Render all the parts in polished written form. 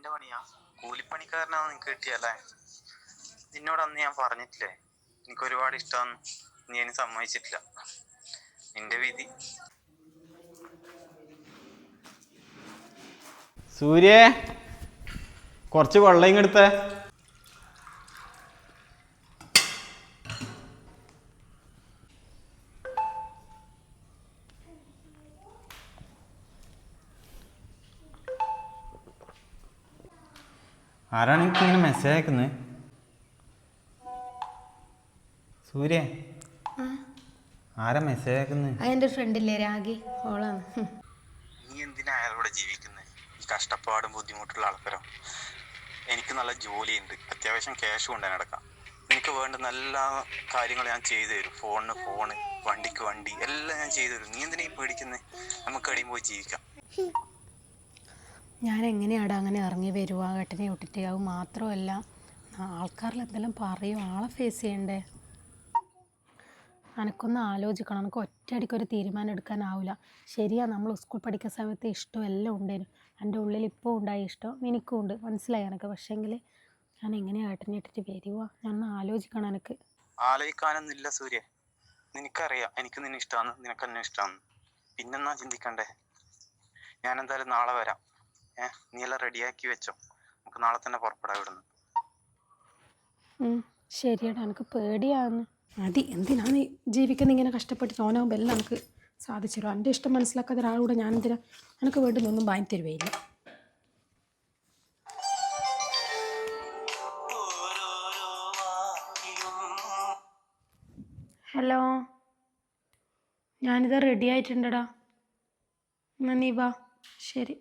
നിന്റെ പണിയാ? കൂലിപ്പണിക്കാരനാന്ന് നിനക്ക് കിട്ടിയല്ലേ? നിന്നോട് അന്ന് ഞാൻ പറഞ്ഞിട്ടില്ലേ എനിക്ക് ഒരുപാട് ഇഷ്ടമാണ്. നീ എനിക്ക് സമ്മതിച്ചിട്ടില്ല. നിന്റെ വിധി. സൂര്യ, കുറച്ച് വെള്ളം ഇങ്ങെടുത്തേ. ആരാണ് എനിക്ക് ഇങ്ങനെ മെസ്സേജ് അയക്കുന്നത്? സൂര്യ, ആരാ മെസ്സേജ് അയക്കുന്നത്? അതെൻ്റെ ഫ്രണ്ടില്ലേ രാഗി, ഓളാണ്. നീ എന്തിനാ അയാളോട് ജീവിക്കുന്നത്? ഈ കഷ്ടപ്പാടും ബുദ്ധിമുട്ടുള്ള ആൾക്കാരോ? എനിക്ക് നല്ല ജോലിയുണ്ട്, അത്യാവശ്യം ക്യാഷ് കൊണ്ടുതന്നെ നടക്കാം. എനിക്ക് വേണ്ട നല്ല കാര്യങ്ങൾ ഞാൻ ചെയ്തു തരും. ഫോണ്, വണ്ടിക്ക് വണ്ടി, എല്ലാം ഞാൻ ചെയ്തു തരും. നീ എന്തിനാ ഈ പേടിക്കുന്നത്? നമുക്ക് അടിയും പോയി ജീവിക്കാം. ഞാൻ എങ്ങനെയാടാ അങ്ങനെ ഇറങ്ങി വരുക ഏട്ടനെ വിട്ടിട്ട്? അത് മാത്രമല്ല, ആൾക്കാരിൽ എന്തെല്ലാം പറയും, ആളെ ഫേസ് ചെയ്യണ്ടേ? എനിക്കൊന്ന് ആലോചിക്കണം. എനിക്ക് ഒറ്റയടിക്കൊരു തീരുമാനം എടുക്കാനാവില്ല. ശരിയാ, നമ്മൾ സ്കൂൾ പഠിക്കുന്ന സമയത്ത് ഇഷ്ടം എല്ലാം ഉണ്ടായിരുന്നു. എൻ്റെ ഉള്ളിൽ ഇപ്പോൾ ഉണ്ടായ ഇഷ്ടം എനിക്കും ഉണ്ട്, മനസ്സിലായി എനിക്ക്. പക്ഷേങ്കിൽ ഞാൻ എങ്ങനെയാണ് ഏട്ടനെ ഇട്ടിട്ട് വരുക? ഞാൻ ആലോചിക്കണം. എനിക്ക് ആലോചിക്കാനൊന്നുമില്ല സൂര്യ. നിനക്കറിയാം എനിക്ക് നിന്നെ ഇഷ്ടമാണ്, നിനക്ക് എന്നെ ഇഷ്ടമാണ്. പിന്നെന്നാ ചിന്തിക്കണ്ടേ? ഞാൻ എന്തായാലും നാളെ വരാം. നീ എല്ലാം റെഡിയാക്കി വെച്ചോ, നമുക്ക് നാളെ തന്നെ പുറപ്പെടാം ഇവിടുന്ന്. ശരിയാടാ, എനിക്ക് പേടിയാന്ന്. മതി, എന്തിനാണ് ജീവിക്കുന്നത് ഇങ്ങനെ കഷ്ടപ്പെട്ട്? ഓനാകുമ്പോൾ എല്ലാം നമുക്ക് സാധിച്ചല്ലോ. എൻ്റെ ഇഷ്ടം മനസ്സിലാക്കാത്ത ഒരാളൂടെ ഞാൻ എന്തിനാ? എനിക്ക് വേണ്ടുന്നൊന്നും വാങ്ങി തരുവയില്ല. ഹലോ, ഞാനിത് റെഡി ആയിട്ടുണ്ടടാ. എന്നാ നീ വാ. ശരി.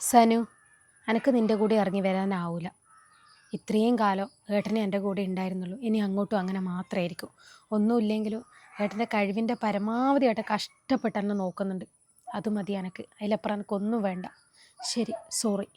സനു, എനിക്ക് നിൻ്റെ കൂടെ ഇറങ്ങി വരാനാവില്ല. ഇത്രയും കാലം ഏട്ടനെ എൻ്റെ കൂടെ ഉണ്ടായിരുന്നുള്ളൂ. ഇനി അങ്ങോട്ടും അങ്ങനെ മാത്രമായിരിക്കും. ഒന്നുമില്ലെങ്കിലും ഏട്ടൻ്റെ കഴിവിൻ്റെ പരമാവധി ഏട്ടൻ കഷ്ടപ്പെട്ട് എന്നെ നോക്കുന്നുണ്ട്. അത് മതി എനിക്ക്. അതിലപ്പുറം എനിക്കൊന്നും വേണ്ട. ശരി, സോറി.